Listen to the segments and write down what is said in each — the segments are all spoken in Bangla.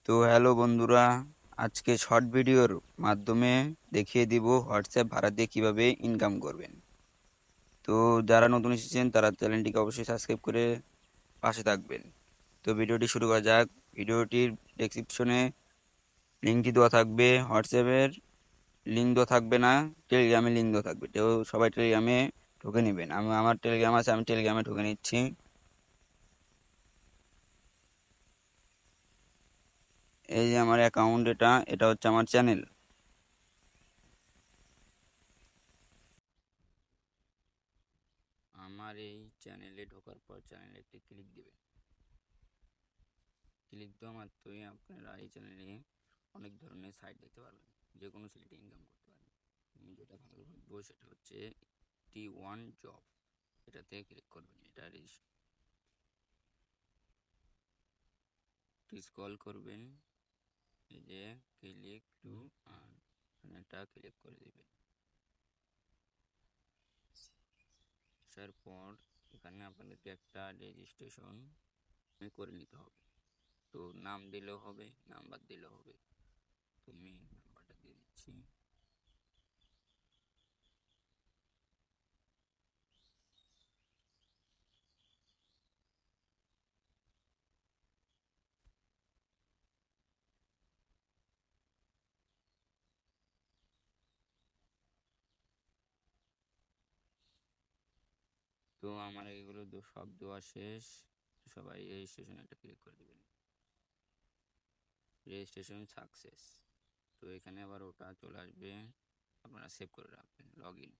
তো হ্যালো বন্ধুরা, আজকে শর্ট ভিডিওর মাধ্যমে দেখিয়ে দিব হোয়াটসঅ্যাপ ভাড়া দিয়ে কিভাবে ইনকাম করবেন। তো যারা নতুন এসেছেন তারা চ্যানেলটিকে অবশ্যই সাবস্ক্রাইব করে পাশে থাকবেন। তো ভিডিওটি শুরু করা যাক। ভিডিওটির ডেসক্রিপশনে লিঙ্কটি দেওয়া থাকবে, হোয়াটসঅ্যাপের লিঙ্ক দেওয়া থাকবে না, টেলিগ্রামের লিঙ্ক দেওয়া থাকবে। তো সবাই টেলিগ্রামে ঢুকে নেবেন। আমার টেলিগ্রাম আছে, আমি টেলিগ্রামে ঢুকে নিচ্ছি। এই যে আমার অ্যাকাউন্ট, এটা হচ্ছে আমার চ্যানেল। আমার এই চ্যানেলে ঢোকার পর চ্যানেলে একটি ক্লিক দিবেন। ক্লিক দেওয়া মাত্রই আপনারা এই চ্যানেলে অনেক ধরনের সাইট দেখতে পারবেন, যে কোনো সাইটে ইনকাম করতে পারবেন। আমি যেটা ভালো ভাববো সেটা হচ্ছে T1 জব, এটাতে ক্লিক করবেন। এটা স্ক্রল করবেন, এই যে ক্লিক টু আর্ন, এটা ক্লিক করে দিবেন। আসার পর এখানে আপনাদেরকে একটা রেজিস্ট্রেশন করে নিতে হবে। তো নাম দিলেও হবে, নাম্বার দিলেও হবে। তুমি নাম্বারটা দিয়ে দিচ্ছি। তো আমার এগুলো সব দেওয়া শেষ। সবাই রেজিস্ট্রেশন একটা ক্লিক করে দেবেন। Registration success. তো এখানে আবার ওটা চলে আসবে, আপনারা সেভ করে রাখবেন, লগ ইন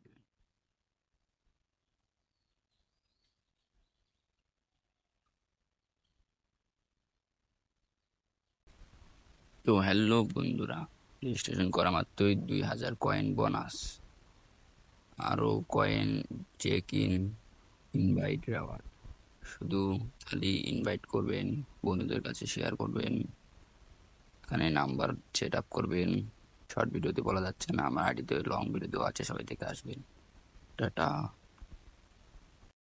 দেবেন। তো হ্যালো বন্ধুরা, রেজিস্ট্রেশন করা মাত্রই 2000 কয়েন বোনাস, আরও coin, check in, invite reward. শুধু খালি ইনভাইট করবেন, বন্ধুদের কাছে শেয়ার করবেন, এখানে নাম্বার সেট আপ করবেন। শর্ট ভিডিওতে বলা যাচ্ছে না, আমার আইডিতে লং ভিডিও আছে, সবাই থেকে আসবেন। টাটা।